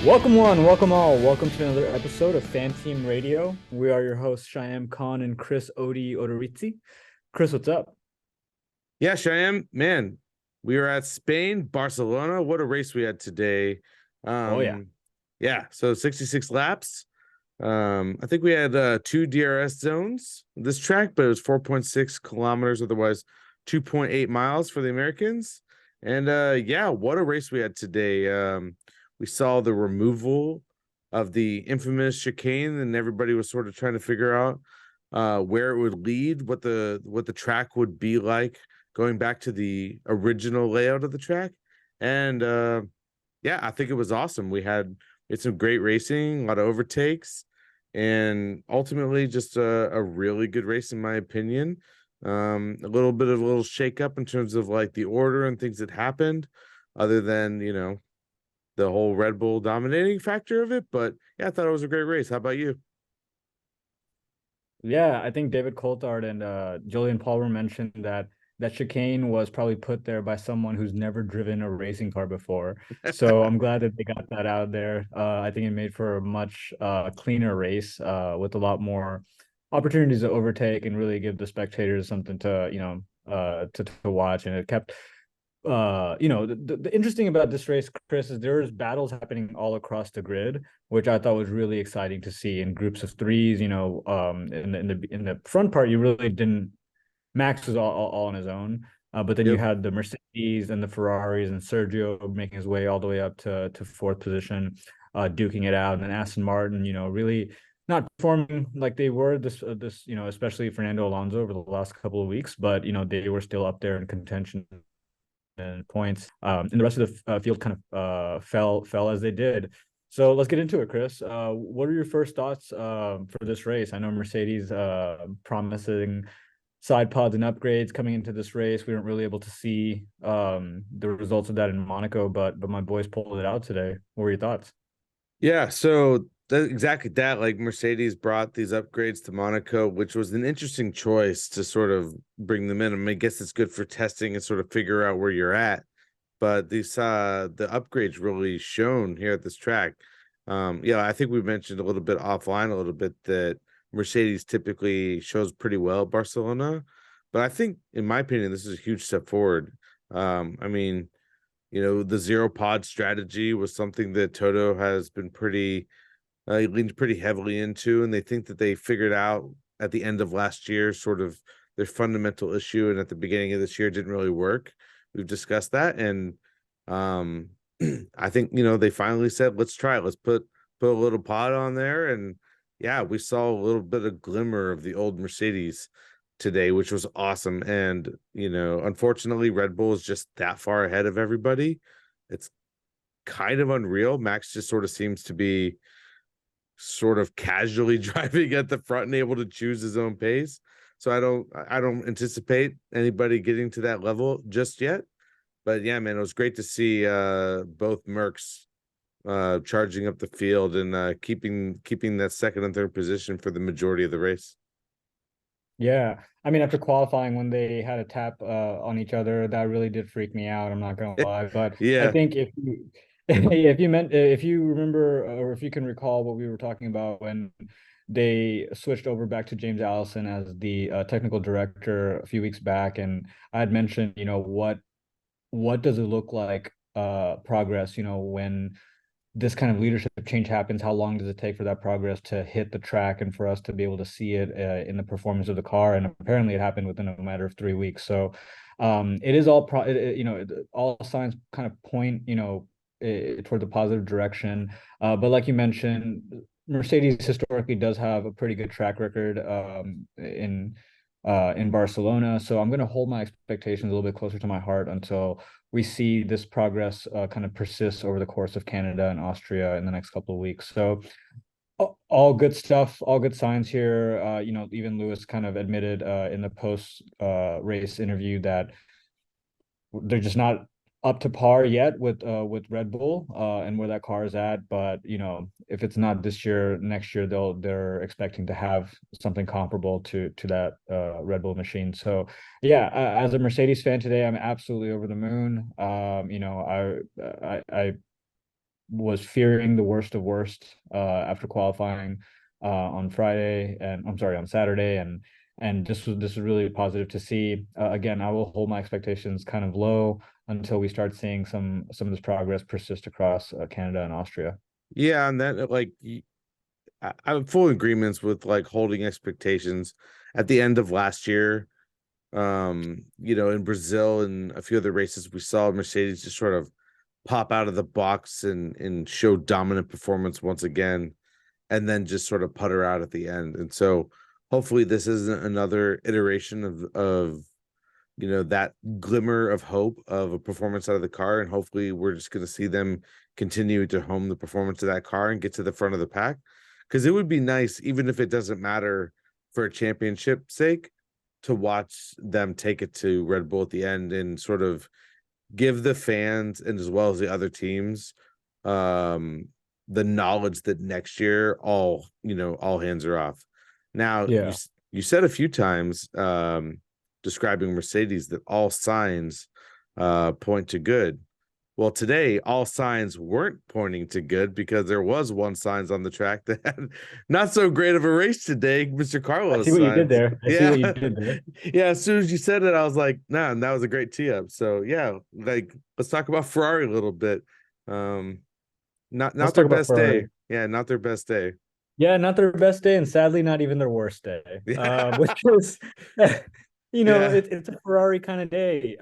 Welcome one, welcome all. Welcome to another episode of Fan Team Radio. We are your hosts, Shayem Khan and Chris Odorizzi. Chris, what's up? Yeah, Cheyenne, man, we were at Spain, Barcelona. What a race we had today. Oh yeah. Um, yeah, so 66 laps. I think we had two DRS zones this track, but it was 4.6 kilometers, otherwise 2.8 miles for the Americans. And yeah, what a race we had today. We saw the removal of the infamous chicane, and everybody was sort of trying to figure out where it would lead, what the track would be like going back to the original layout of the track. And yeah, I think it was awesome. We had some great racing, a lot of overtakes, and ultimately just a really good race in my opinion. A little shake up in terms of like the order and things that happened, other than the whole Red Bull dominating factor of it. But yeah, I thought it was a great race. How about you? Yeah, I think David Coulthard and Julian Palmer mentioned that chicane was probably put there by someone who's never driven a racing car before. So I'm glad that they got that out there. I think it made for a much cleaner race with a lot more opportunities to overtake and really give the spectators something to, to watch. And it kept the interesting about this race, Chris, is there's battles happening all across the grid, which I thought was really exciting to see in groups of threes. In the front part, you really didn't. Max was all on his own, but then you Yep. had the Mercedes and the Ferraris and Sergio making his way all the way up to fourth position, duking it out, and then Aston Martin, really not performing like they were this especially Fernando Alonso over the last couple of weeks, but they were still up there in contention and points. And the rest of the field kind of fell as they did. So let's get into it, Chris. What are your first thoughts for this race? I know Mercedes promising side pods and upgrades coming into this race. We weren't really able to see the results of that in Monaco, but my boys pulled it out today. What were your thoughts? Yeah, so exactly that. Like Mercedes brought these upgrades to Monaco, which was an interesting choice to sort of bring them in. I mean, I guess it's good for testing and sort of figure out where you're at. But the upgrades really shown here at this track. Yeah, I think we mentioned a little bit offline, a little bit that Mercedes typically shows pretty well at Barcelona. But I think, in my opinion, this is a huge step forward. I mean, the zero pod strategy was something that Toto has been leaned pretty heavily into, and they think that they figured out at the end of last year sort of their fundamental issue, and at the beginning of this year didn't really work. We've discussed that, and um, I think they finally said, "Let's try it. Let's put a little pod on there," and yeah, we saw a little bit of glimmer of the old Mercedes today, which was awesome. And unfortunately, Red Bull is just that far ahead of everybody. It's kind of unreal. Max just sort of seems to be sort of casually driving at the front and able to choose his own pace. So I don't anticipate anybody getting to that level just yet. But yeah, man, it was great to see both Mercs charging up the field and keeping that second and third position for the majority of the race. Yeah, I mean, after qualifying, when they had a tap on each other, that really did freak me out. I'm not gonna lie, but I Yeah. think if you if you remember or if you can recall what we were talking about when they switched over back to James Allison as the technical director a few weeks back, and I had mentioned, what does it look like progress, when this kind of leadership change happens, how long does it take for that progress to hit the track and for us to be able to see it in the performance of the car? And apparently, it happened within a matter of 3 weeks. So, it is all all signs kind of point, toward the positive direction. But like you mentioned, Mercedes historically does have a pretty good track record in Barcelona. So I'm going to hold my expectations a little bit closer to my heart until we see this progress kind of persist over the course of Canada and Austria in the next couple of weeks. So all good stuff, all good signs here. Even Lewis kind of admitted in the post race interview that they're just not up to par yet with Red Bull and where that car is at. But if it's not this year, next year they're expecting to have something comparable to that Red Bull machine. So yeah, as a Mercedes fan today, I'm absolutely over the moon. I was fearing the worst of worst after qualifying on Friday, and I'm sorry, on Saturday, and this was really positive to see. Again, I will hold my expectations kind of low until we start seeing some of this progress persist across Canada and Austria. Yeah, and that like I'm full agreements with like holding expectations. At the end of last year, in Brazil and a few other races, we saw Mercedes just sort of pop out of the box and show dominant performance once again, and then just sort of putter out at the end. And so hopefully this isn't another iteration of that glimmer of hope of a performance out of the car, and hopefully we're just going to see them continue to hone the performance of that car and get to the front of the pack, because it would be nice, even if it doesn't matter for a championship sake, to watch them take it to Red Bull at the end and sort of give the fans and as well as the other teams the knowledge that next year all hands are off. Now Yeah. you said a few times describing Mercedes that all signs point to good. Well, today all signs weren't pointing to good, because there was one signs on the track that had not so great of a race today, Mr. I see Carlos what you did Sainz. there. I see what you Yeah. did there. Yeah, as soon as you said it, I was like, nah, and that was a great tee up. So yeah, like let's talk about Ferrari a little bit. Um, Let's not talk their about best day. Ferrari. Yeah, not their best day. Yeah, not their best day, and sadly, not even their worst day. Yeah. Which is, Yeah. it's a Ferrari kind of day.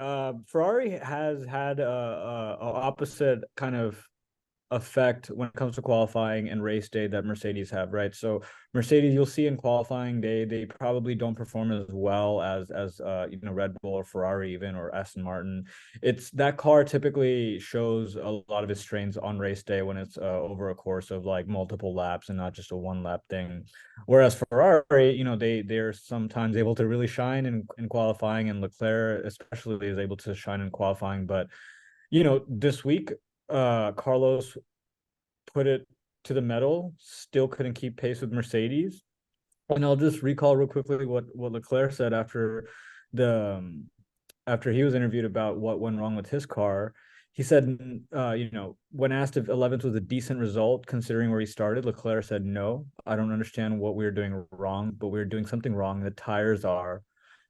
Ferrari has had a opposite kind of effect when it comes to qualifying and race day that Mercedes have, right? So Mercedes, you'll see in qualifying day, they probably don't perform as well as Red Bull or Ferrari even, or Aston Martin. It's that car typically shows a lot of its strengths on race day when it's over a course of like multiple laps and not just a one lap thing. Whereas Ferrari, they're sometimes able to really shine in qualifying, and Leclerc especially is able to shine in qualifying. But this week, Carlos put it to the metal, still couldn't keep pace with Mercedes. And I'll just recall real quickly what Leclerc said the after he was interviewed about what went wrong with his car. He said, when asked if 11th was a decent result considering where he started, Leclerc said, "No, I don't understand what we were doing wrong, but we were doing something wrong. The tires are.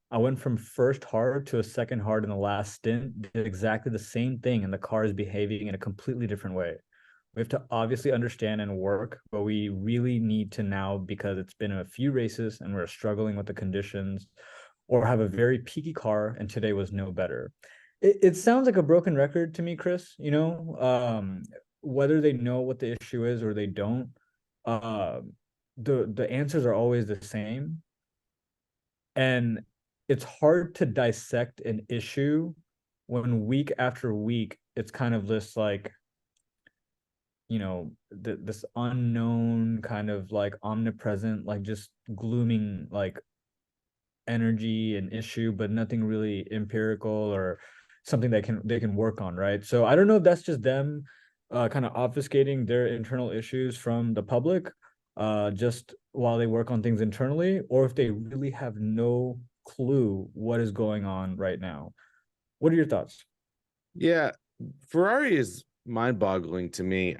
I went from first hard to a second hard in the last stint, did exactly the same thing, and the car is behaving in a completely different way. We have to obviously understand and work, but we really need to now, because it's been a few races and we're struggling with the conditions, or have a very peaky car, and today was no better." It sounds like a broken record to me, Chris. Whether they know what the issue is or they don't, uh, the answers are always the same, and it's hard to dissect an issue when week after week it's kind of this like this unknown kind of like omnipresent, like just glooming like energy and issue, but nothing really empirical or something that they can work on, right? So I don't know if that's just them kind of obfuscating their internal issues from the public just while they work on things internally, or if they really have no clue what is going on right now. What are your thoughts? Yeah, Ferrari is mind-boggling to me.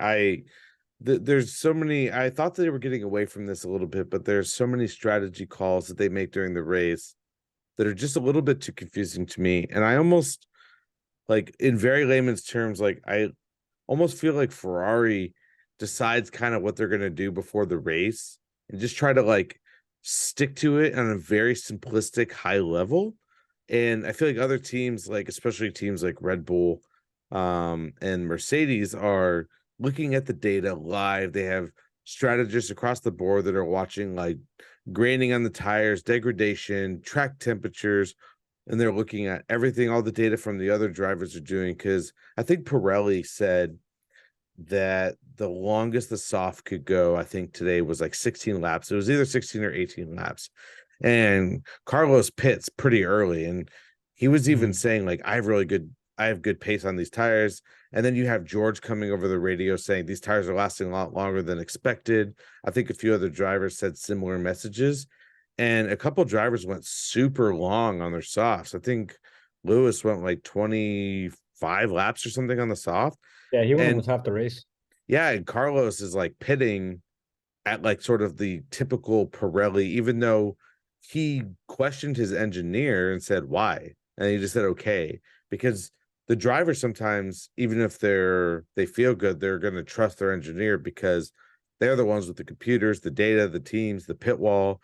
There's so many. I thought they were getting away from this a little bit, but there's so many strategy calls that they make during the race that are just a little bit too confusing to me. And I almost, like, in very layman's terms, like I almost feel like Ferrari decides kind of what they're going to do before the race and just try to like stick to it on a very simplistic high level. And I feel like other teams, like especially teams like Red Bull and Mercedes, are looking at the data live. They have strategists across the board that are watching like graining on the tires, degradation, track temperatures, and they're looking at everything, all the data from the other drivers are doing. Because I think Pirelli said that the longest the soft could go, I think today was like 16 laps. It was either 16 or 18 laps. And Carlos pits pretty early. And he was even Mhm. saying, like, I have good pace on these tires. And then you have George coming over the radio saying these tires are lasting a lot longer than expected. I think a few other drivers said similar messages. And a couple drivers went super long on their softs. I think Lewis went like 25 laps or something on the soft. Yeah, he went And almost half the race. Yeah, and Carlos is like pitting at like sort of the typical Pirelli, even though he questioned his engineer and said why, and he just said okay, because the drivers sometimes, even if they feel good, they're going to trust their engineer because they're the ones with the computers, the data, the teams, the pit wall,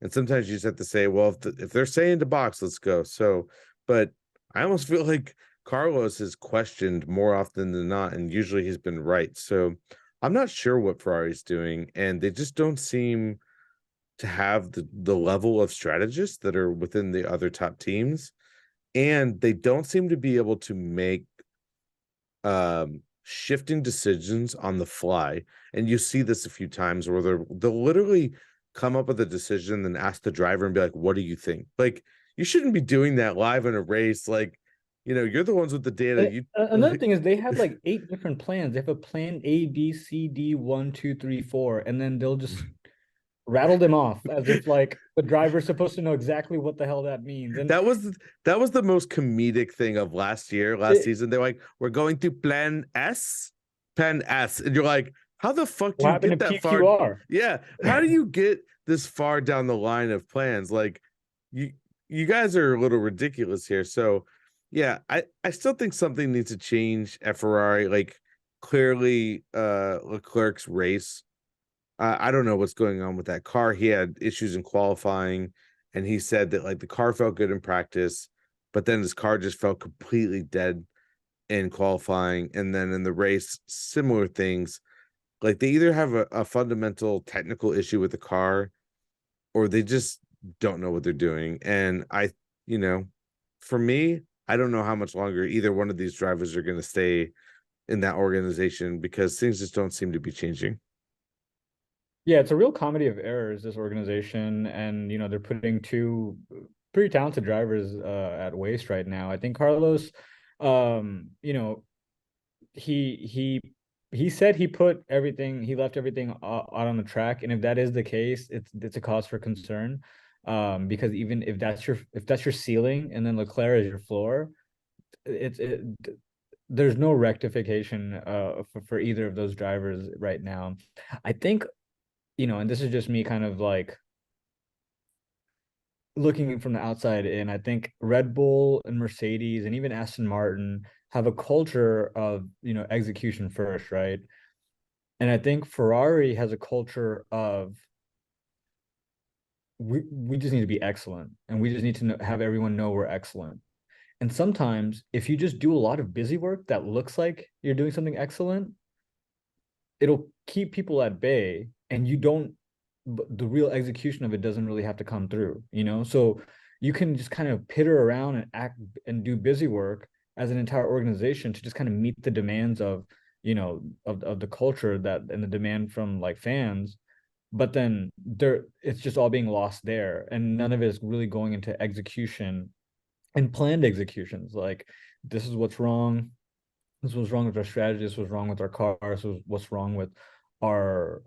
and sometimes you just have to say, well, if they're saying to box, let's go. So, but I almost feel like Carlos is questioned more often than not, and usually he's been right. So I'm not sure what Ferrari's doing, and they just don't seem to have the level of strategists that are within the other top teams, and they don't seem to be able to make shifting decisions on the fly. And you see this a few times where they'll literally come up with a decision, then ask the driver and be like, "What do you think?" Like, you shouldn't be doing that live in a race. Like, you're the ones with the data. You Another thing is they have like 8 different plans. They have a plan A, B, C, D, 1, 2, 3, 4, and then they'll just rattle them off as if like the driver's supposed to know exactly what the hell that means. And that was the most comedic thing of last it, season. They're like, we're going to plan S, and you're like, how the fuck do what you happened get to that far? PQR? Yeah, how do you get this far down the line of plans? Like, you you guys are a little ridiculous here. So, yeah, I still think something needs to change at Ferrari. Like, clearly, Leclerc's race, I don't know what's going on with that car. He had issues in qualifying, and he said that like the car felt good in practice, but then his car just felt completely dead in qualifying. And then in the race, similar things. Like, they either have a fundamental technical issue with the car, or they just don't know what they're doing. And you know, for me, I don't know how much longer either one of these drivers are going to stay in that organization because things just don't seem to be changing. Yeah, it's a real comedy of errors, this organization, and they're putting two pretty talented drivers at waste right now. I think Carlos, he he said he left everything out on the track, and if that is the case, it's a cause for concern. Because even if that's your ceiling, and then Leclerc is your floor, it's it, there's no rectification for either of those drivers right now. I think, and this is just me kind of like looking from the outside in. I think Red Bull and Mercedes and even Aston Martin have a culture of, execution first, right? And I think Ferrari has a culture of we just need to be excellent, and we just need to have everyone know we're excellent. And sometimes if you just do a lot of busy work that looks like you're doing something excellent, it'll keep people at bay, and you don't the real execution of it doesn't really have to come through. So you can just kind of pitter around and act and do busy work as an entire organization to just kind of meet the demands of the culture that and the demand from like fans. But then it's just all being lost there, and none of it is really going into execution and planned executions. Like, this is what's wrong, this was wrong with our strategy, this was wrong with our cars, this was what's wrong with our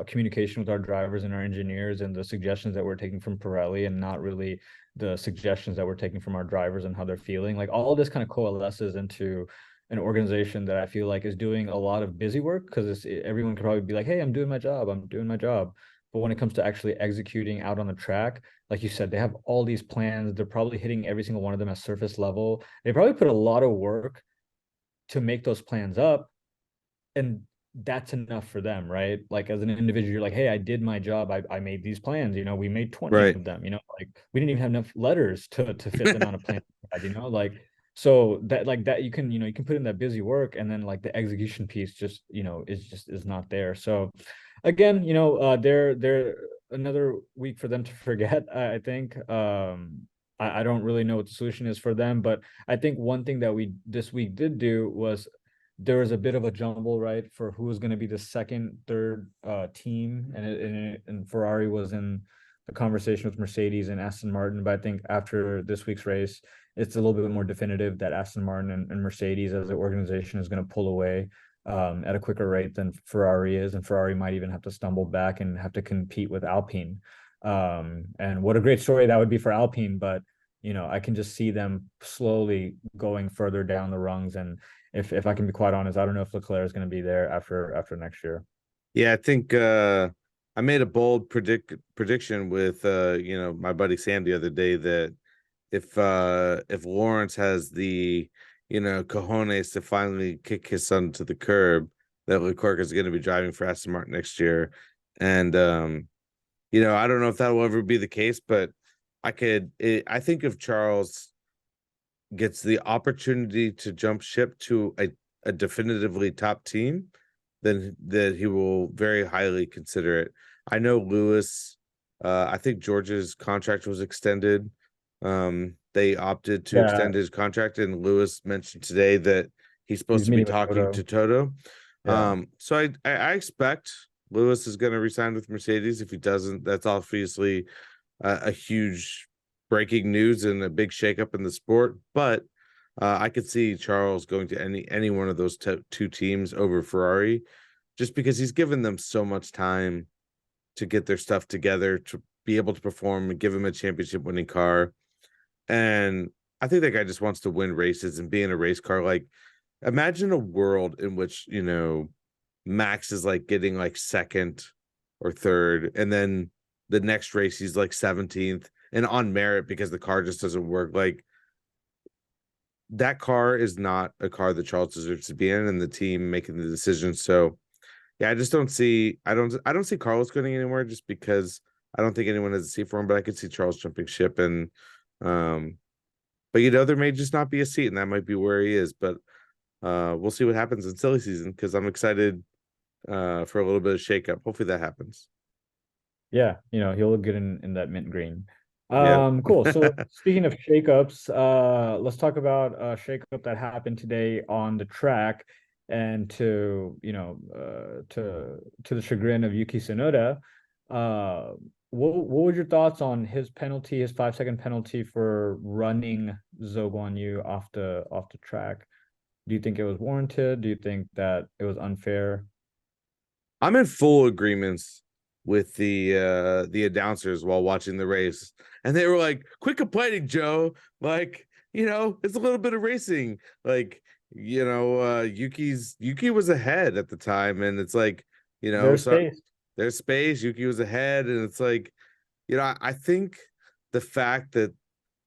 communication with our drivers and our engineers, and the suggestions that we're taking from Pirelli, and not really the suggestions that we're taking from our drivers and how they're feeling. Like, all of this kind of coalesces into an organization that I feel like is doing a lot of busy work, because everyone could probably be like, hey, I'm doing my job. But when it comes to actually executing out on the track, like you said, they have all these plans. They're probably hitting every single one of them at surface level. They probably put a lot of work to make those plans up, and that's enough for them, right? Like, as an individual, you're like, hey, I did my job. I made these plans, we made 20 Right. of them, like, we didn't even have enough letters to fit the amount of plans we had, like, so that, like, that you can put in that busy work, and then like the execution piece just is not there. So again, they're another week for them to forget. I think I don't really know what the solution is for them, but I think one thing that we this week did do was there was a bit of a jumble, right, for who was going to be the second, third team, and Ferrari was in the conversation with Mercedes and Aston Martin. But I think after this week's race, it's a little bit more definitive that Aston Martin and Mercedes as an organization is going to pull away at a quicker rate than Ferrari is, and Ferrari might even have to stumble back and have to compete with Alpine. And what a great story that would be for Alpine, but I can just see them slowly going further down the rungs, if I can be quite honest, I don't know if Leclerc is going to be there after next year. Yeah, I think I made a bold prediction with my buddy Sam the other day that if Lawrence has the cojones to finally kick his son to the curb, that Leclerc is going to be driving for Aston Martin next year. And I don't know if that will ever be the case, but I think if Charles gets the opportunity to jump ship to a definitively top team, then that he will very highly consider it. I know Lewis, I think George's contract was extended. They opted to Yeah, extend his contract, and Lewis mentioned today that he's supposed he's to be meeting with talking Toto. to Toto. Yeah, So I expect Lewis is going to resign with Mercedes. If he doesn't, that's obviously a huge breaking news and a big shakeup in the sport. But I could see Charles going to any one of those two teams over Ferrari, just because he's given them so much time to get their stuff together, to be able to perform and give him a championship winning car. And I think that guy just wants to win races and be in a race car. Like, imagine a world in which, Max is like getting like second or third, and then the next race he's like 17th and on merit because the car just doesn't work. Like, that car is not a car that Charles deserves to be in, and the team making the decision. So yeah, I don't see Carlos going anywhere, just because I don't think anyone has a seat for him, but I could see Charles jumping ship. And um but there may just not be a seat, and that might be where he is. But we'll see what happens in silly season, because I'm excited for a little bit of shakeup. Hopefully that happens. yeah, he'll look good in that mint green. Yeah. Cool. So speaking of shakeups, let's talk about a shakeup that happened today on the track, and to the chagrin of Yuki Tsunoda. Uh, what were your thoughts on his penalty, his 5-second penalty for running Zhou Guanyu off the track? Do you think it was warranted? Do you think that it was unfair? I'm in full agreements with the announcers while watching the race. And they were like, "Quit complaining, Joe. Like, it's a little bit of racing. Like, Yuki was ahead at the time, and it's like, There's so space. there's space. Yuki was ahead, and it's like, I think the fact that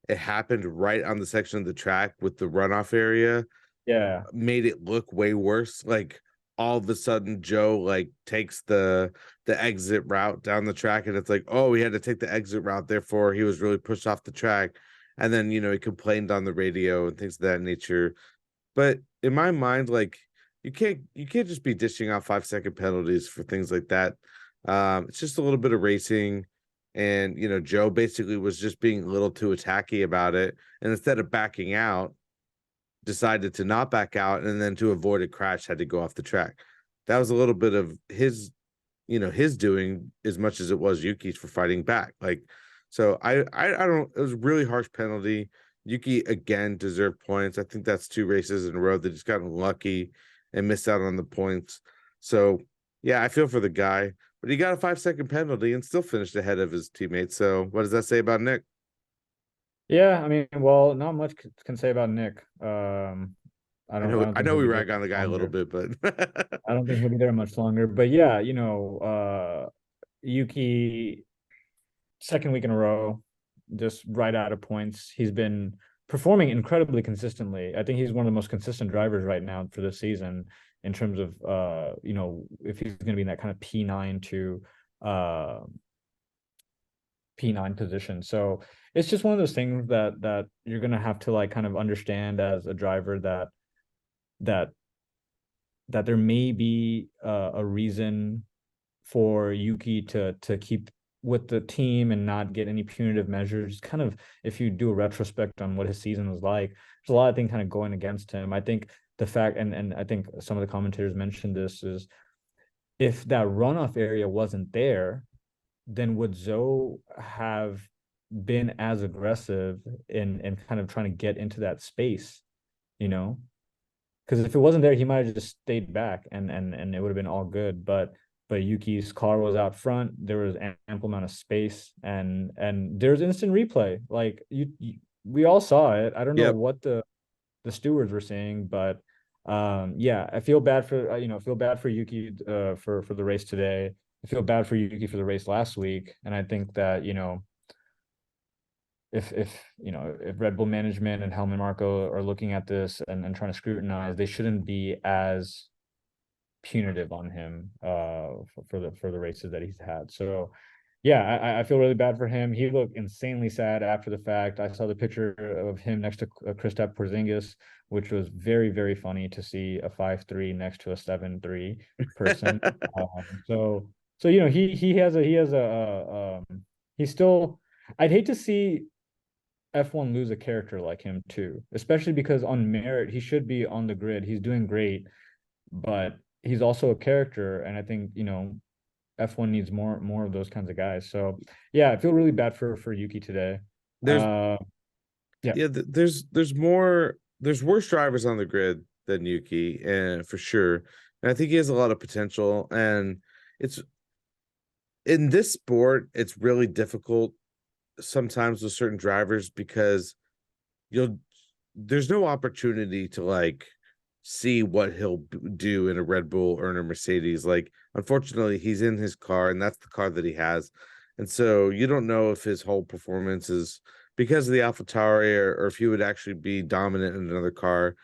it happened right on the section of the track with the runoff area Yeah. made it look way worse. Like, all of a sudden Joe like takes the exit route down the track, and it's like, oh, he had to take the exit route, therefore he was really pushed off the track. And then he complained on the radio and things of that nature. But in my mind, like, you can't just be dishing out 5-second penalties for things like that. It's just a little bit of racing. And Joe basically was just being a little too attacky about it, and instead of backing out, decided to not back out, and then to avoid a crash had to go off the track. That was a little bit of his doing, as much as it was Yuki's for fighting back. Like, so I don't, it was a really harsh penalty. Yuki again deserved points. I think that's 2 races in a row that he's gotten lucky and missed out on the points. So yeah, I feel for the guy, but he got a 5-second penalty and still finished ahead of his teammates. So what does that say about Nick? Yeah, I mean, well, not much can say about Nick. I don't I think know he'll we be there rag on the much guy a little longer. bit, but I don't think he'll be there much longer. But yeah, Yuki, second week in a row, just right out of points. He's been performing incredibly consistently. I think he's one of the most consistent drivers right now for this season, in terms of if he's going to be in that kind of P9 to uh P9 position. So it's just one of those things that you're gonna have to like kind of understand as a driver, that that there may be a reason for Yuki to keep with the team and not get any punitive measures. Kind of, if you do a retrospect on what his season was like, there's a lot of things kind of going against him. I think the fact, and I think some of the commentators mentioned this, is if that runoff area wasn't there, then would Zoe have been as aggressive in kind of trying to get into that space, you know? Because if it wasn't there, he might have just stayed back, and it would have been all good. But Yuki's car was out front. There was ample amount of space, and there's instant replay. Like we all saw it. I don't know yep. what the stewards were saying, but Yeah, I feel bad for feel bad for Yuki for the race today. I feel bad for Yuki for the race last week, and I think that if Red Bull management and Helmut Marko are looking at this and trying to scrutinize, they shouldn't be as punitive on him for the races that he's had. So yeah, I feel really bad for him. He looked insanely sad after the fact. I saw the picture of him next to Kristaps Porzingis, which was very, very funny to see a 5'3" next to a 7'3" person. So he's still. I'd hate to see F1 lose a character like him too, especially because on merit he should be on the grid. He's doing great, but he's also a character, and I think F1 needs more of those kinds of guys. So yeah, I feel really bad for Yuki today. There's Yeah. yeah, there's worse drivers on the grid than Yuki, and for sure. And I think he has a lot of potential. And it's in this sport, it's really difficult sometimes with certain drivers because you'll there's no opportunity to like see what he'll do in a Red Bull or in a Mercedes. Like, unfortunately, he's in his car, and that's the car that he has, and so you don't know if his whole performance is because of the AlphaTauri or if he would actually be dominant in another car.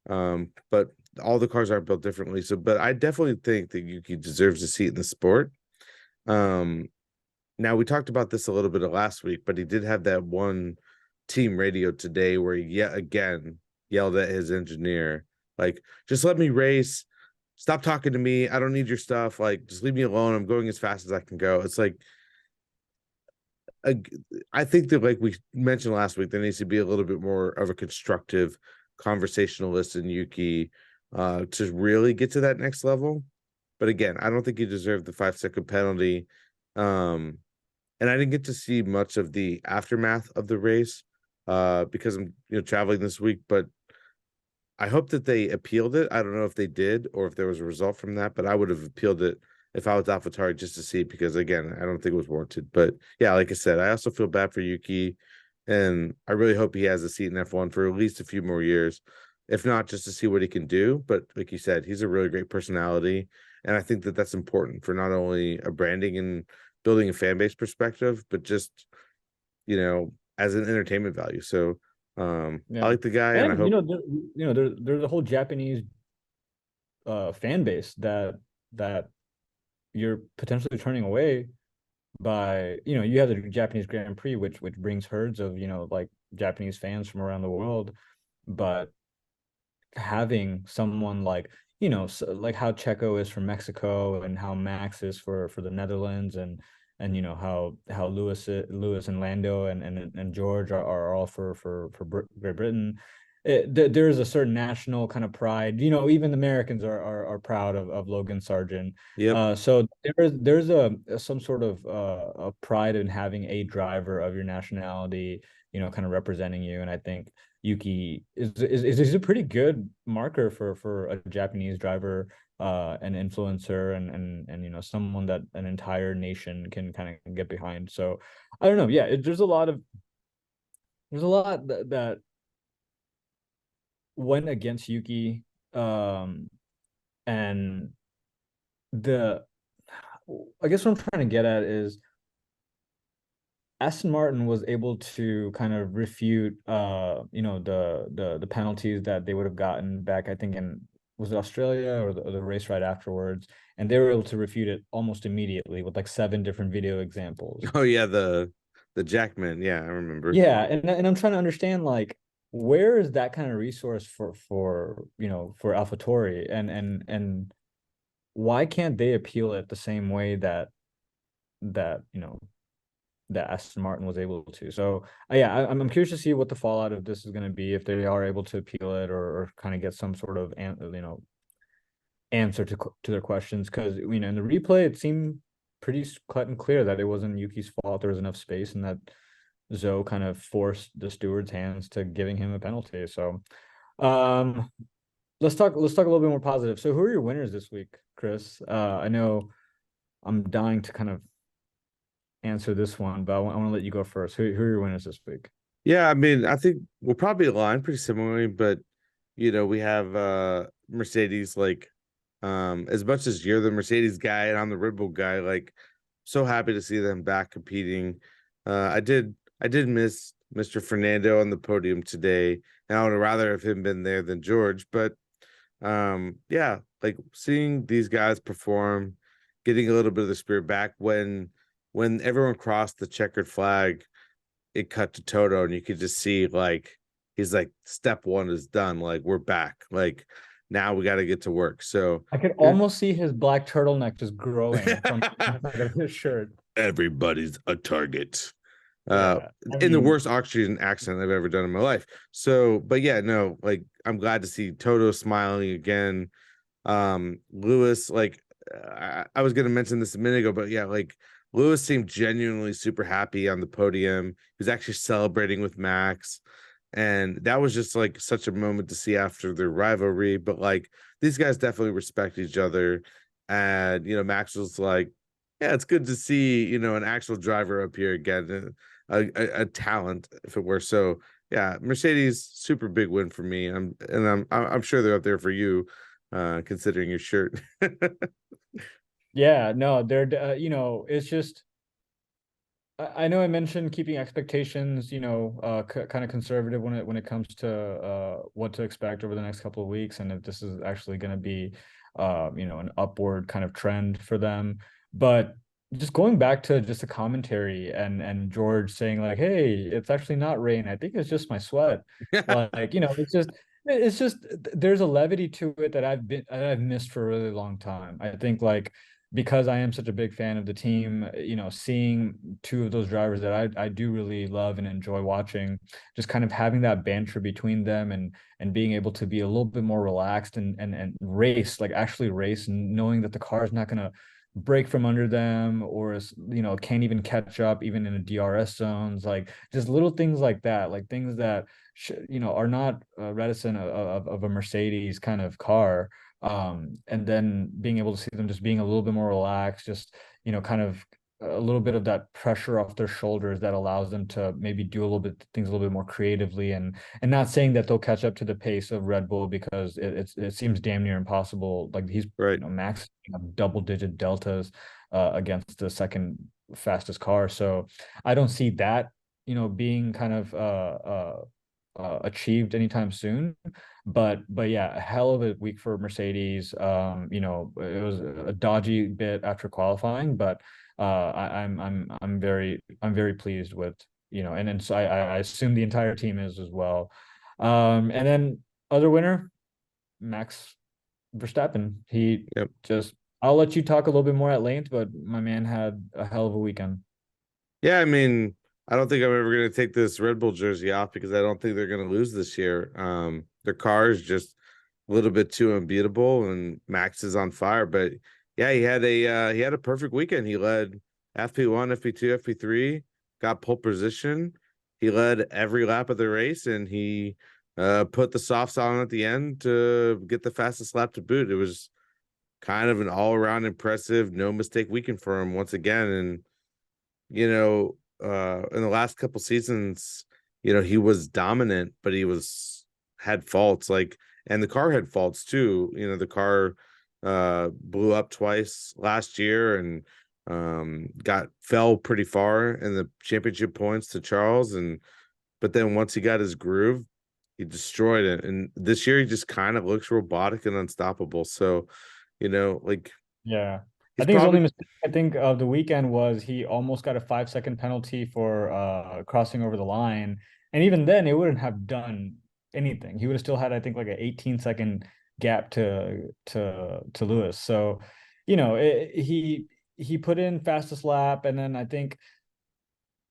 But all the cars are built differently. So, but I definitely think that Yuki deserves a seat in the sport. Um, Now we talked about this a little bit of last week, but he did have that one team radio today where he yet again yelled at his engineer, like, just let me race. Stop talking to me. I don't need your stuff. Like, just leave me alone. I'm going as fast as I can go. It's like, I think that, like we mentioned last week, there needs to be a little bit more of a constructive conversationalist in Yuki to really get to that next level. But again, I don't think he deserved the 5-second penalty. And I didn't get to see much of the aftermath of the race because I'm traveling this week, but I hope that they appealed it. I don't know if they did or if there was a result from that, but I would have appealed it if I was AlphaTauri just to see, because again, I don't think it was warranted. But yeah, like I said, I also feel bad for Yuki, and I really hope he has a seat in F1 for at least a few more years, if not just to see what he can do. But like you said, he's a really great personality, and I think that that's important for not only a branding and building a fan base perspective, but just as an entertainment value. So Yeah. I like the guy, and I And hope. there's a whole Japanese fan base that you're potentially turning away by you have the Japanese Grand Prix, which brings herds of like Japanese fans from around the world, but having someone like like how Checo is from Mexico and how Max is for the Netherlands, and how Lewis and Lando and George are all for Great Britain. There is a certain national kind of pride. Even the Americans are proud of Logan Sargent. Yep. So there's a some sort of a pride in having a driver of your nationality, kind of representing you. And I think Yuki is a pretty good marker for a Japanese driver, an influencer, and someone that an entire nation can kind of get behind. So I don't know. Yeah, there's a lot that went against Yuki, and the I guess what I'm trying to get at is Aston Martin was able to kind of refute the penalties that they would have gotten back, I think, in was it Australia or the race right afterwards, and they were able to refute it almost immediately with like 7 different video examples. Oh yeah, the Jackman. Yeah, I remember. Yeah, and I'm trying to understand, like, where is that kind of resource for AlphaTauri, and why can't they appeal it the same way that that Aston Martin was able to. So yeah, I'm curious to see what the fallout of this is going to be, if they are able to appeal it, or kind of get some sort of answer to their questions, because in the replay it seemed pretty cut and clear that it wasn't Yuki's fault. There was enough space, and that Zoe kind of forced the steward's hands to giving him a penalty. So um let's talk a little bit more positive. So who are your winners this week, Chris? I know I'm dying to kind of answer this one, but I want to let you go first. Who are your winners this week? Yeah, I mean, I think we'll probably align pretty similarly, but we have Mercedes, like as much as you're the Mercedes guy and I'm the Red Bull guy, like so happy to see them back competing. I did miss Mr. Fernando on the podium today, and I would rather have him been there than George, but yeah, like seeing these guys perform, getting a little bit of the spirit back when everyone crossed the checkered flag, it cut to Toto and you could just see like he's like step one is done, like we're back, like now we got to get to work. So I could almost see his black turtleneck just growing from inside of his shirt. everybody's a target. uh Yeah, I in the mean, worst Austrian accent I've ever done in my life. So but yeah, no, like I'm glad to see Toto smiling again. Lewis, like I was gonna mention this a minute ago, but yeah, like Lewis seemed genuinely super happy on the podium. He was actually celebrating with Max, and that was just like such a moment to see after their rivalry. But like these guys definitely respect each other, and Max was like, "Yeah, it's good to see an actual driver up here again, a talent, if it were." So yeah, Mercedes, super big win for me. I'm sure they're up there for you, considering your shirt. yeah, no, they're it's just I know I mentioned keeping expectations, kind of conservative when it comes to what to expect over the next couple of weeks, and if this is actually going to be, an upward kind of trend for them. But just going back to just the commentary and George saying like, "Hey, it's actually not rain. I think it's just my sweat." Like, it's just there's a levity to it that I've missed for a really long time. I think like because I am such a big fan of the team, seeing two of those drivers that I do really love and enjoy watching, just kind of having that banter between them and being able to be a little bit more relaxed and race, like actually race, and knowing that the car is not gonna break from under them or can't even catch up even in a DRS zones, like just little things like that, like things that are not reticent of a Mercedes kind of car, and then being able to see them just being a little bit more relaxed, just kind of a little bit of that pressure off their shoulders that allows them to maybe do a little bit things a little bit more creatively, and not saying that they'll catch up to the pace of Red Bull because it seems damn near impossible. Like he's Right. max double-digit deltas against the second fastest car, so I don't see that being kind of achieved anytime soon. But yeah, a hell of a week for Mercedes. It was a dodgy bit after qualifying, but I'm very pleased with and then so I assume the entire team is as well. And then other winner, Max Verstappen. He Yep. just I'll let you talk a little bit more at length, but my man had a hell of a weekend. Yeah, I mean, I don't think I'm ever going to take this Red Bull jersey off because I don't think they're going to lose this year. Their car is just a little bit too unbeatable, and Max is on fire. But yeah, he had a perfect weekend. He led FP1, FP2, FP3, got pole position. He led every lap of the race, and he put the softs on at the end to get the fastest lap to boot. It was kind of an all around impressive, no mistake weekend for him once again, and in the last couple seasons, he was dominant, but he had faults, like, and the car had faults too. The car blew up twice last year and fell pretty far in the championship points to Charles, and but then once he got his groove, he destroyed it. And this year he just kind of looks robotic and unstoppable. So, like Yeah. I he's think his only probably mistake, I think, of the weekend was he almost got a 5-second penalty for crossing over the line. And even then, it wouldn't have done anything. He would have still had, I think, like an 18-second gap to Lewis. So, he put in fastest lap, and then I think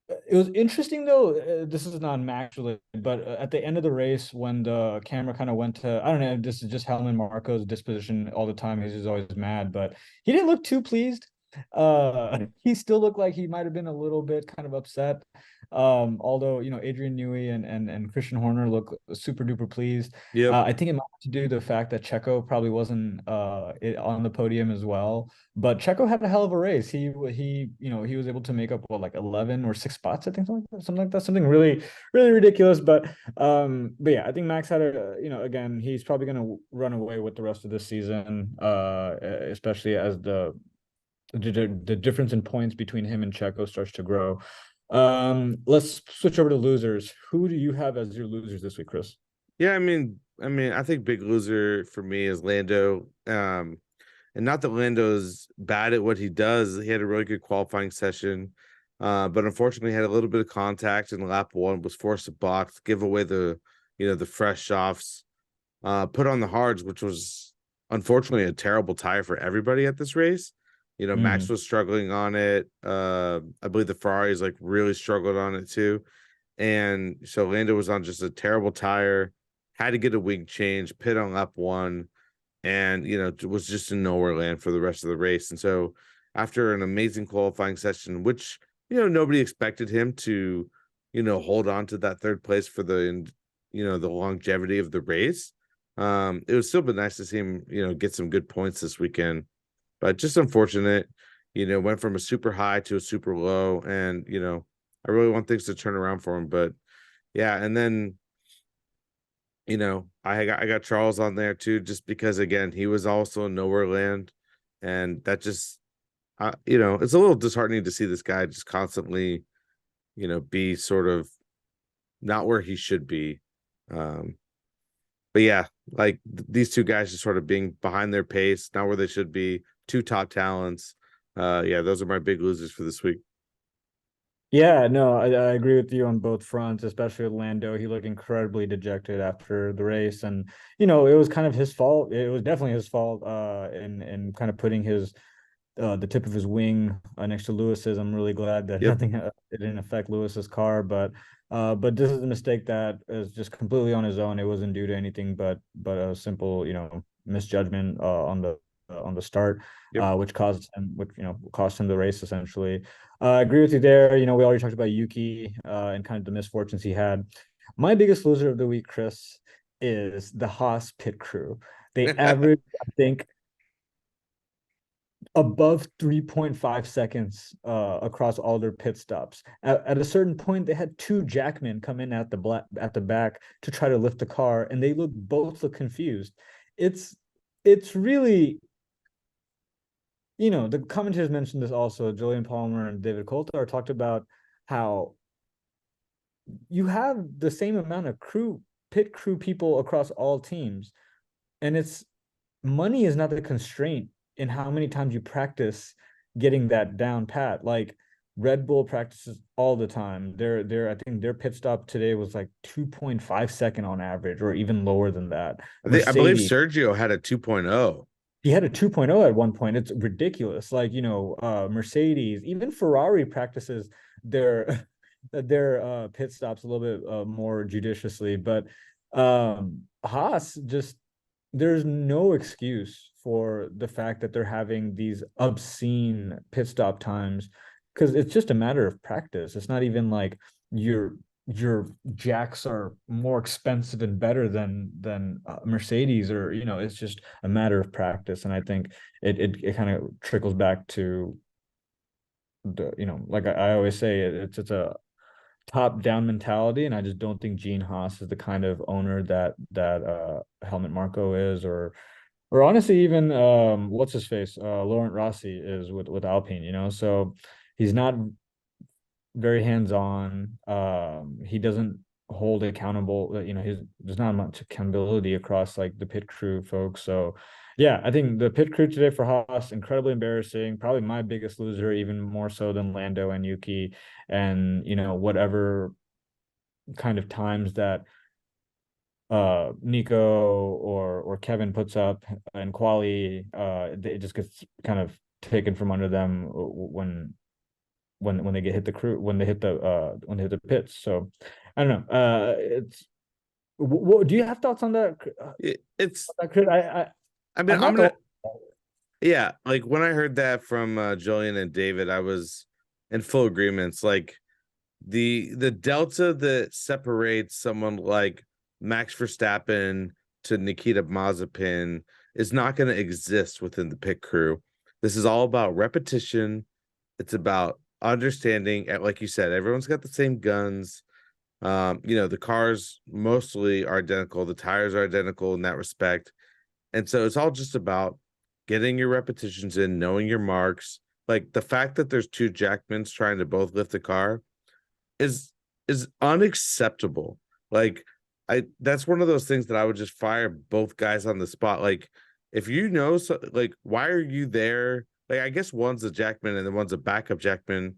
it was interesting though. This is not Max related, but at the end of the race, when the camera kind of went to, I don't know, if this is just Helman Marco's disposition all the time. He's just always mad, but he didn't look too pleased. He still looked like he might have been a little bit kind of upset. Although, Adrian Newey and Christian Horner look super duper pleased. Yep. I think it might have to do with the fact that Checo probably wasn't on the podium as well. But Checo had a hell of a race. He was able to make up what, like 11 or six spots, I think, something like that, something really, really ridiculous. But yeah, I think Max had again, he's probably going to run away with the rest of this season, especially as the difference in points between him and Checo starts to grow. Let's switch over to losers. Who do you have as your losers this week, Chris? Yeah, I think big loser for me is Lando. And not that Lando's bad at what he does. He had a really good qualifying session. But unfortunately had a little bit of contact in lap one, was forced to box, give away the fresh softs, put on the hards, which was unfortunately a terrible tire for everybody at this race. Max was struggling on it. I believe the Ferraris like really struggled on it too. And so Lando was on just a terrible tire, had to get a wing change, pit on lap one, and was just in nowhere land for the rest of the race. And so after an amazing qualifying session, which nobody expected him to hold on to that third place for the longevity of the race. It would still be nice to see him get some good points this weekend, but just unfortunate. Went from a super high to a super low, and I really want things to turn around for him. But yeah, and then I got Charles on there too, just because again he was also in nowhere land, and that just it's a little disheartening to see this guy just constantly be sort of not where he should be. But yeah, like these two guys just sort of being behind their pace, not where they should be. Two top talents. Yeah, those are my big losers for this week. Yeah, no, I agree with you on both fronts, especially with Lando. He looked incredibly dejected after the race, and it was kind of his fault. It was definitely his fault, in kind of putting the tip of his wing next to Lewis's. I'm really glad that Yep. nothing it didn't affect Lewis's car, but this is a mistake that is just completely on his own. It wasn't due to anything but a simple misjudgment on the start, Yep. which cost him the race essentially. I agree with you there. We already talked about Yuki and kind of the misfortunes he had. My biggest loser of the week, Chris, is the Haas pit crew. They average, I think, above 3.5 seconds across all their pit stops. At a certain point, they had two jackmen come in at the back to try to lift the car, and they both look confused. It's really, the commentators mentioned this also. Julian Palmer and David Coulthard talked about how you have the same amount of pit crew people across all teams, and it's money is not the constraint in how many times you practice getting that down pat. Like Red Bull practices all the time. I think their pit stop today was like 2.5 second on average, or even lower than that. I believe Mercedes, Sergio had a 2.0. he had a 2.0 at one point. It's ridiculous. Like, Mercedes, even Ferrari practices their their pit stops a little bit more judiciously. But Haas, just there's no excuse for the fact that they're having these obscene pit stop times, because it's just a matter of practice. It's not even like your jacks are more expensive and better than Mercedes, or it's just a matter of practice. And I think it kind of trickles back to like I always say, it's a top down mentality, and I just don't think Gene Haas is the kind of owner that Helmut Marko is, or honestly even what's his face, Laurent Rossi is with Alpine. So he's not very hands-on. He doesn't hold accountable. There's not much accountability across like the pit crew folks. So yeah, I think the pit crew today for Haas, incredibly embarrassing. Probably my biggest loser, even more so than Lando and Yuki. And whatever kind of times that Nico or Kevin puts up in quali, it just gets kind of taken from under them when they hit the pits. So I don't know. Do you have thoughts on that? It's I mean, I'm not going. yeah, like when I heard that from Julian and David, I was in full agreements. Like the delta that separates someone like Max Verstappen to Nikita Mazepin is not going to exist within the pit crew. This is all about repetition. It's about understanding. Like you said, everyone's got the same guns. The cars mostly are identical. The tires are identical in that respect. And so it's all just about getting your repetitions in, knowing your marks. Like the fact that there's two Jackmans trying to both lift a car is unacceptable. Like that's one of those things that I would just fire both guys on the spot. Like if you know, so, like why are you there? Like I guess one's a Jackman and the one's a backup Jackman,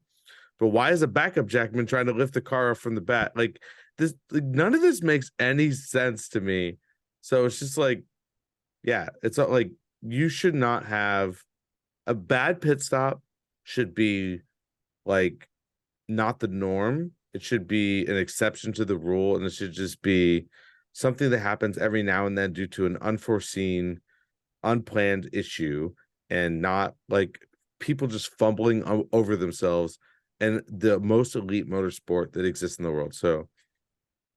but why is a backup Jackman trying to lift the car off from the bat? Like this, like, none of this makes any sense to me. So it's just like, yeah, it's not like you should not have a bad pit stop should be like not the norm. It should be an exception to the rule, and it should just be something that happens every now and then due to an unforeseen, unplanned issue, and not like people just fumbling over themselves and the most elite motorsport that exists in the world. So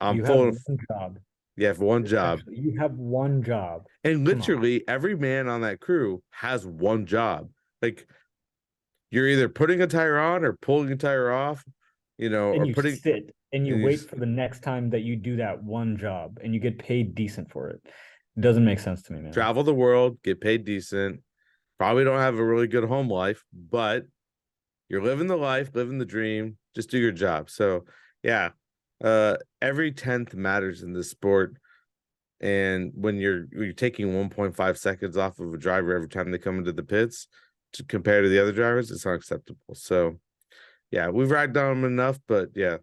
I'm You have full of one job. you have one job. You have one job. And Come on. literally every man on that crew has one job. Like you're either putting a tire on or pulling a tire off, And or you putting sit and you and you wait for the next time that you do that one job and you get paid decent for it. It doesn't make sense to me, man. travel the world, get paid decent, probably don't have a really good home life, but you're living the life, living the dream, just do your job. So yeah, every 10th matters in this sport. And when you're taking 1.5 seconds off of a driver every time they come into the pits to compare to the other drivers, it's unacceptable. So yeah, we've ragged on them enough, but yeah.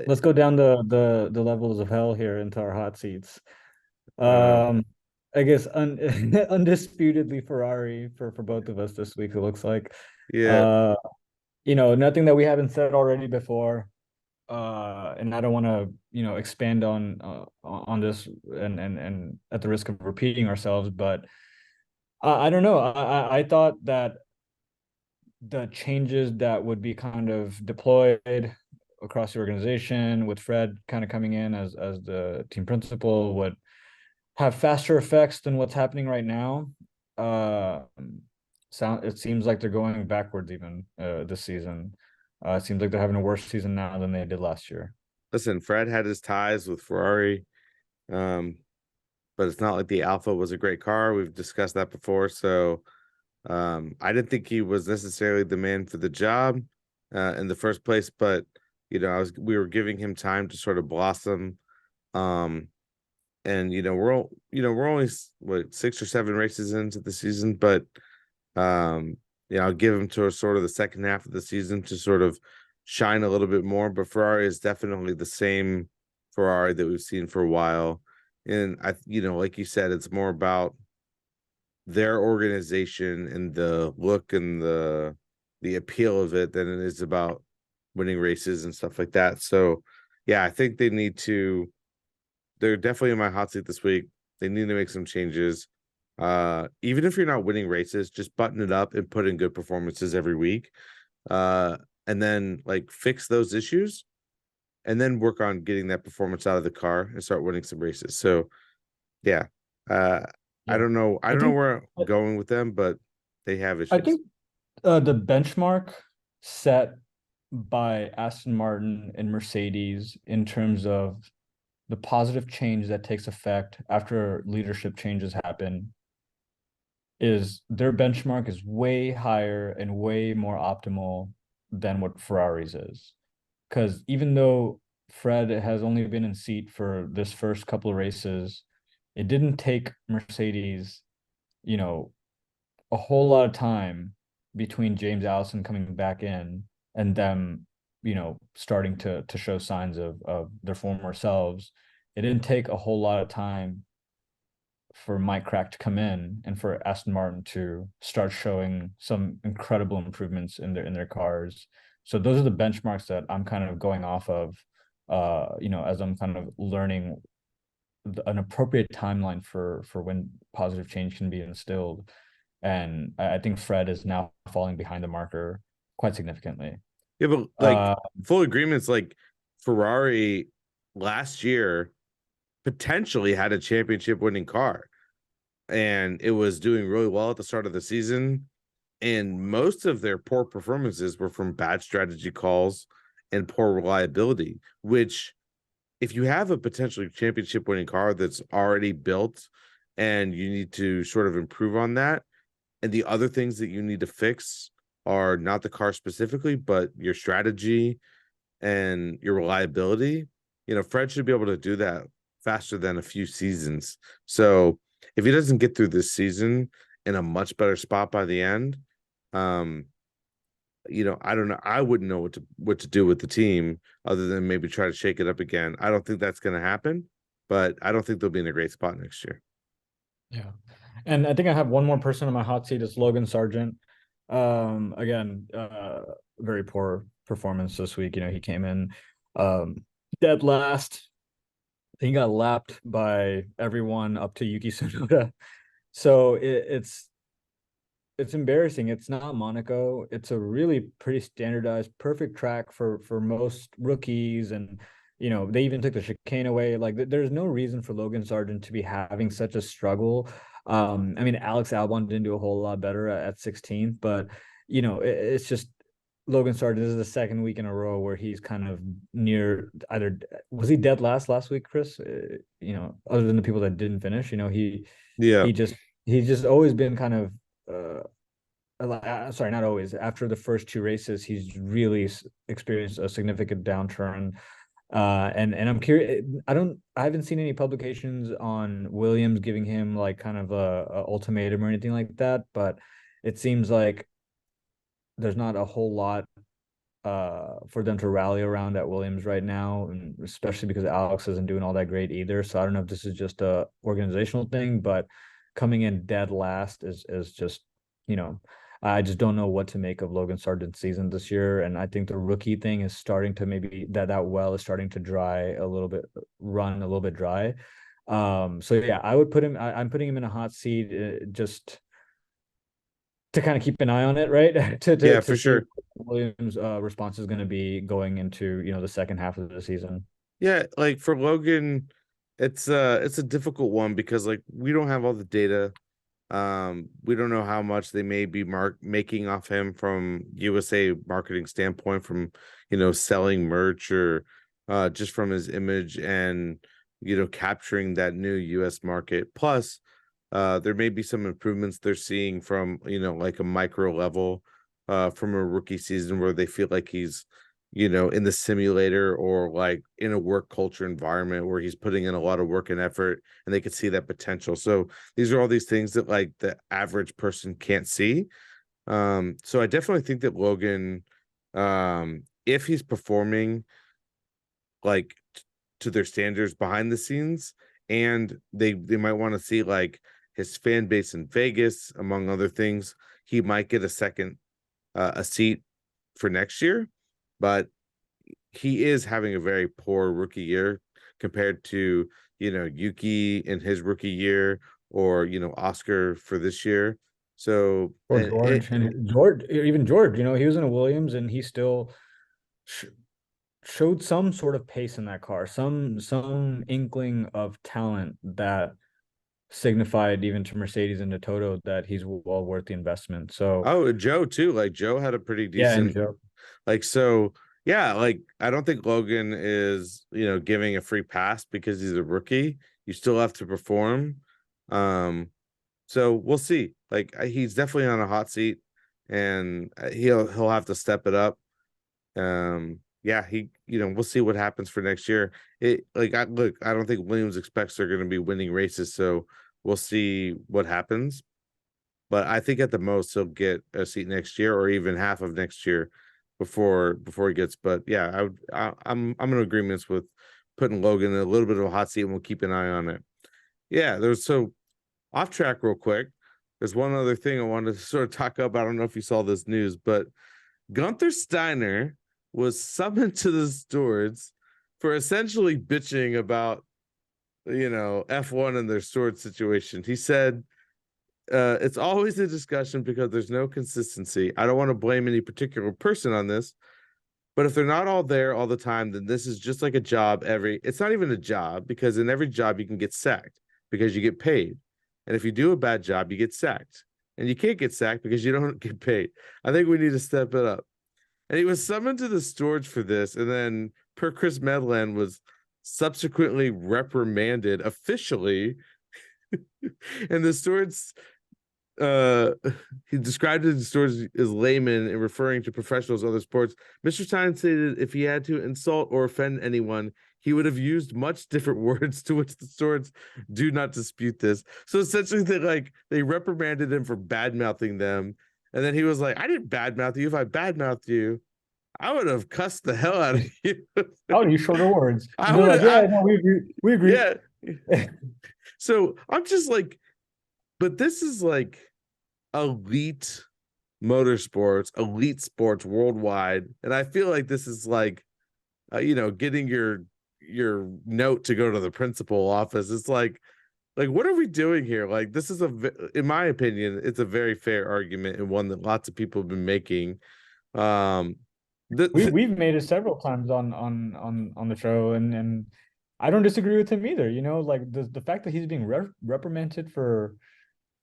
Let's go down the levels of hell here into our hot seats. Uh, I guess undisputedly Ferrari for both of us this week, it looks like. yeah, Uh, nothing that we haven't said already before. And I don't want to, expand on this and at the risk of repeating ourselves, but I don't know. I thought that the changes that would be kind of deployed across the organization with Fred kind of coming in as the team principal would have faster effects than what's happening right now. Uh, it seems like they're going backwards even this season. It seems like they're having a worse season now than they did last year. listen, Fred had his ties with Ferrari, um, but it's not like the Alpha was a great car. We've discussed that before. So I didn't think he was necessarily the man for the job in the first place, but we were giving him time to sort of blossom. Um, and we're only what 6 or 7 races into the season, but I'll give him to sort of the second half of the season to sort of shine a little bit more. But Ferrari is definitely the same Ferrari that we've seen for a while. And like you said, it's more about their organization and the look and the appeal of it than it is about winning races and stuff like that. So yeah, I think they're definitely in my hot seat this week. They need to make some changes. Even if you're not winning races, just button it up and put in good performances every week. And then like fix those issues and then work on getting that performance out of the car and start winning some races. So yeah. I Yeah. don't know. I I don't know think where I'm going with them, but they have I issues. think the benchmark set by Aston Martin and Mercedes in terms of the positive change that takes effect after leadership changes happen is their benchmark is way higher and way more optimal than what Ferrari's is. Because even though Fred has only been in seat for this first couple of races, it didn't take Mercedes, you know, a whole lot of time between James Allison coming back in and them, starting to show signs of their former selves. It didn't take a whole lot of time for Mike Crack to come in and for Aston Martin to start showing some incredible improvements in their cars. So those are the benchmarks that I'm kind of going off of, as I'm kind of learning an appropriate timeline for when positive change can be instilled. And I think Fred is now falling behind the marker quite significantly. Yeah, but like Uh, full agreements, like Ferrari last year potentially had a championship winning car, and it was doing really well at the start of the season. And most of their poor performances were from bad strategy calls and poor reliability, which if you have a potentially championship winning car that's already built and you need to sort of improve on that, and the other things that you need to fix are not the car specifically, but your strategy and your reliability, Fred should be able to do that faster than a few seasons. So if he doesn't get through this season in a much better spot by the end, um, I don't know. I wouldn't know what to do with the team other than maybe try to shake it up again. I don't think that's going to happen, but I don't think they'll be in a great spot next year. yeah. And I think I have one more person on my hot seat. It's Logan Sargent. Again, very poor performance this week. He came in dead last. He got lapped by everyone up to Yuki Tsunoda. So it's embarrassing. It's not Monaco. It's a really pretty standardized, perfect track for most rookies, and they even took the chicane away. Like there's no reason for Logan Sargent to be having such a struggle. I mean, Alex Albon didn't do a whole lot better at 16th, but it's just Logan Sargent. This is the second week in a row where he's kind of near either. Was he dead last week, Chris? Other than the people that didn't finish, Yeah. he just he's just always been kind of sorry, not always. After the first two races, he's really experienced a significant downturn. And I'm curious. I haven't seen any publications on Williams giving him like kind of a ultimatum or anything like that. But it seems like there's not a whole lot for them to rally around at Williams right now, and especially because Alex isn't doing all that great either. So I don't know if this is just a organizational thing, but coming in dead last is just, I just don't know what to make of Logan Sargent's season this year. And I think the rookie thing is starting to maybe that well is starting to run a little bit dry. So yeah, I would put him. I'm putting him in a hot seat, just to kind of keep an eye on it, right? to to Yeah, to for see sure. what Williams' response is going to be going into the second half of the season. Yeah, like for Logan, it's a difficult one because like we don't have all the data. We don't know how much they may be making off him from USA marketing standpoint, from selling merch or just from his image and capturing that new US market. Plus, there may be some improvements they're seeing from like a micro level from a rookie season where they feel like he's in the simulator or like in a work culture environment where he's putting in a lot of work and effort and they could see that potential. So these are all these things that like the average person can't see. So I definitely think that Logan, if he's performing like to their standards behind the scenes, and they might want to see like his fan base in Vegas, among other things, he might get a seat for next year. But he is having a very poor rookie year compared to Yuki in his rookie year, or Oscar for this year. So Or George, even George, he was in a Williams and he still sh showed some sort of pace in that car, some inkling of talent that signified even to Mercedes and to Toto that he's well worth the investment. So oh, Joe too. Like Joe had a pretty yeah, and decent Joe. like so. Yeah, like I don't think Logan is giving a free pass because he's a rookie. You still have to perform. So we'll see. Like he's definitely on a hot seat, and he'll have to step it up. Yeah, we'll see what happens for next year. I don't think Williams expects they're going to be winning races, so we'll see what happens. But I think at the most he'll get a seat next year or even half of next year before he gets. But yeah, I'm in agreements with putting Logan in a little bit of a hot seat, and we'll keep an eye on it. Yeah, there's so off track real quick. There's one other thing I wanted to sort of talk about. I don't know if you saw this news, but Gunther Steiner was summoned to the stewards for essentially bitching about F1 and their steward situation. He said it's always a discussion because there's no consistency. I don't want to blame any particular person on this, But if they're not all there all the time, then this is just like a job. It's not even a job, because in every job you can get sacked because you get paid. And if you do a bad job, you get sacked. And you can't get sacked because you don't get paid. I think we need to step it up. And he was summoned to the storage for this. And then, per Chris Medland, was subsequently reprimanded officially. And the stewards, he described the stewards as laymen in referring to professionals in other sports. Mr. Stein stated if he had to insult or offend anyone, he would have used much different words, to which the stewards do not dispute this. So essentially, they reprimanded him for bad mouthing them. And then he was like, I didn't badmouth you. If I badmouthed you, I would have cussed the hell out of you. I would use shorter words. I would have, yeah, no, we agree. We agree. Yeah. So I'm just like, but this is like elite motorsports, elite sports worldwide. And I feel like this is like, getting your note to go to the principal office. It's like, what are we doing here? Like, this is in my opinion, it's a very fair argument, and one that lots of people have been making. We've made it several times on the show, and I don't disagree with him either. Like the fact that he's being reprimanded for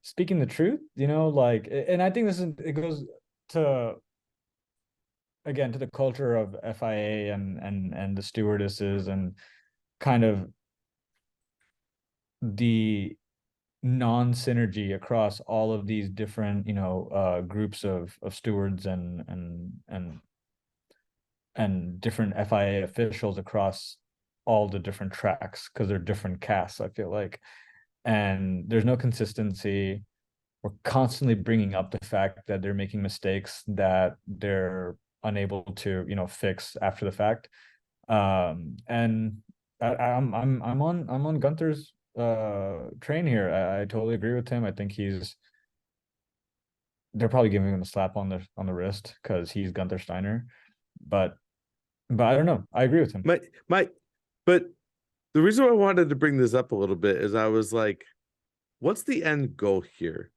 speaking the truth, and I think it goes to, again, to the culture of FIA and the stewardesses, and kind of the non-synergy across all of these different groups of stewards and different FIA officials across all the different tracks, because they're different casts, I feel like, and there's no consistency. We're constantly bringing up the fact that they're making mistakes that they're unable to fix after the fact. And I'm on Gunther's train here. I totally agree with him. I think they're probably giving him a slap on the wrist because he's Gunther Steiner, but I don't know. I agree with him. But the reason I wanted to bring this up a little bit is I was like, what's the end goal here?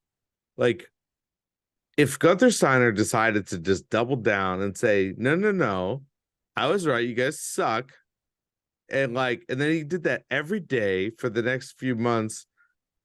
Like, if Gunther Steiner decided to just double down and say, no, I was right, you guys suck, and then he did that every day for the next few months,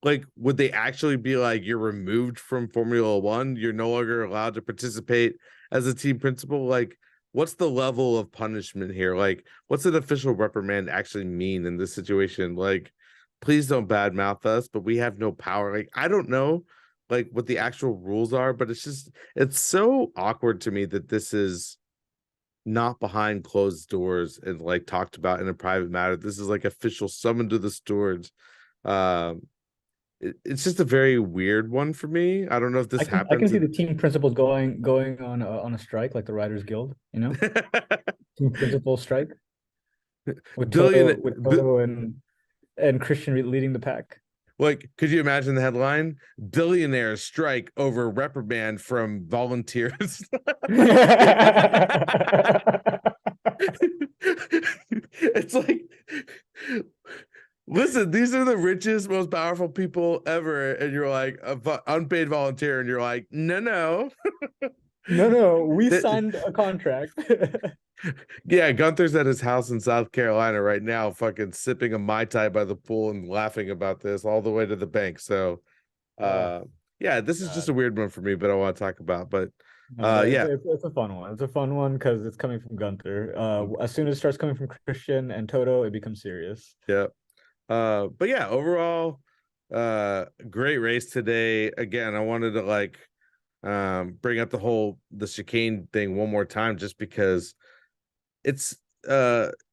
like, would they actually be like, you're removed from Formula One, you're no longer allowed to participate as a team principal? Like, what's the level of punishment here? Like, what's an official reprimand actually mean in this situation? Like, please don't badmouth us, but we have no power. Like, I don't know, like, what the actual rules are, but it's so awkward to me that this is not behind closed doors and like talked about in a private matter. This is like official summon to the stewards. It's just a very weird one for me. I don't know if this happens. I can see the team principals going on a strike, like the Riders Guild, team principal strike with Toto and Christian leading the pack. Like, could you imagine the headline? Billionaires strike over reprimand from volunteers. It's like, listen, these are the richest, most powerful people ever, and you're like unpaid volunteer, and you're like, no, we signed a contract. Yeah, Gunther's at his house in South Carolina right now, fucking sipping a Mai Tai by the pool and laughing about this all the way to the bank. So, yeah, this is just a weird one for me, but I want to talk about. But it's a fun one. It's a fun one because it's coming from Gunther. As soon as it starts coming from Christian and Toto, it becomes serious. Yeah. But yeah, overall, great race today. Again, I wanted to bring up the chicane thing one more time, just because it's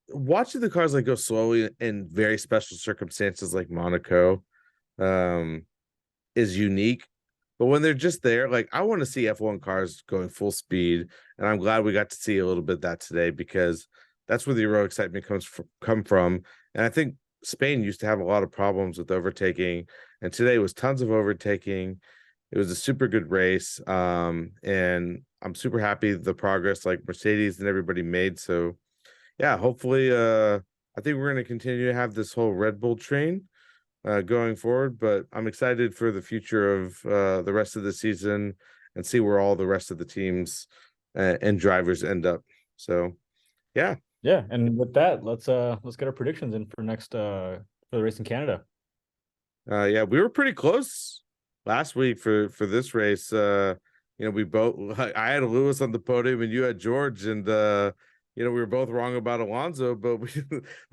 watching the cars go slowly in very special circumstances like Monaco is unique. But when they're just there, I want to see F1 cars going full speed, and I'm glad we got to see a little bit of that today, because that's where the real excitement come from. And I think Spain used to have a lot of problems with overtaking, and today was tons of overtaking. It was a super good race, and I'm super happy the progress Mercedes and everybody made. So, yeah, hopefully, I think we're going to continue to have this whole Red Bull train going forward. But I'm excited for the future of the rest of the season and see where all the rest of the teams and drivers end up. So, Yeah. Yeah, and with that, let's get our predictions in for next for the race in Canada. Yeah, we were pretty close last week for this race. We both I had Lewis on the podium and you had George, and we were both wrong about Alonso, but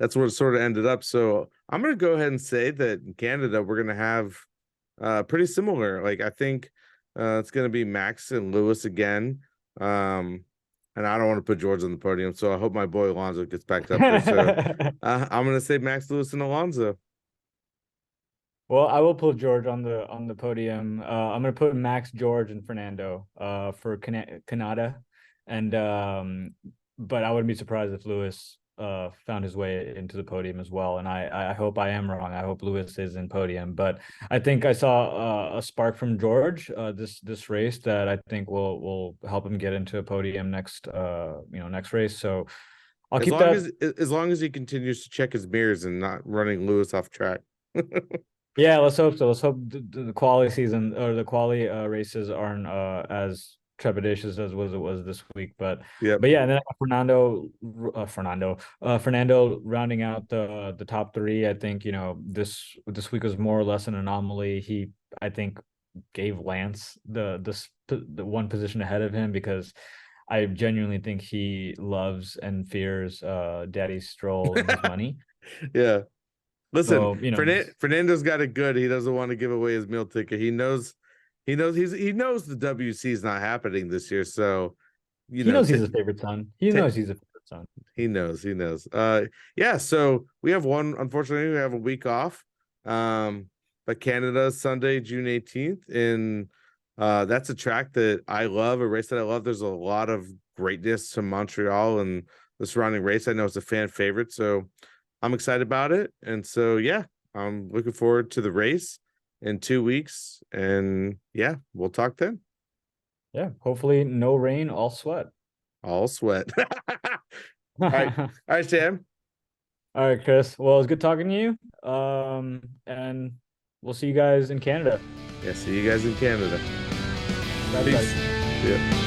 that's what it sort of ended up. So I'm gonna go ahead and say that in Canada we're gonna have pretty similar. Like I think it's gonna be Max and Lewis again. And I don't want to put George on the podium, so I hope my boy Alonso gets backed up there. So I'm gonna say Max, Lewis, and Alonso. Well, I will put George on the podium. I'm gonna put Max, George, and Fernando for Canada, and but I wouldn't be surprised if Lewis found his way into the podium as well. And I hope I am wrong. I hope Lewis is in podium, but I think I saw a spark from George this race that I think will help him get into a podium next race. So I'll As keep long that. as long as he continues to check his mirrors and not running Lewis off track. Yeah, let's hope so. Let's hope the quality season or the quality races aren't as trepidatious as it was this week. But Yep. but yeah, and then Fernando rounding out the top three. I think this week was more or less an anomaly. He I think gave Lance the one position ahead of him because I genuinely think he loves and fears Daddy Stroll and his money. Yeah. Listen, So Fernando's got it good. He doesn't want to give away his meal ticket. He knows the WC is not happening this year. So, he knows he's his favorite son. He knows he's a favorite son. he knows. He knows. Yeah. So we have unfortunately, we have a week off. But Canada Sunday, June 18th, and that's a track that I love, a race that I love. There's a lot of greatness to Montreal and the surrounding race. I know it's a fan favorite, so I'm excited about it. And so, yeah, I'm looking forward to the race in 2 weeks. And yeah, we'll talk then. Yeah, hopefully no rain, all sweat. All sweat. All right. All right, Sam. All right, Chris. Well, it was good talking to you. And we'll see you guys in Canada. Yeah, see you guys in Canada. Bye, Peace. bye. Yeah.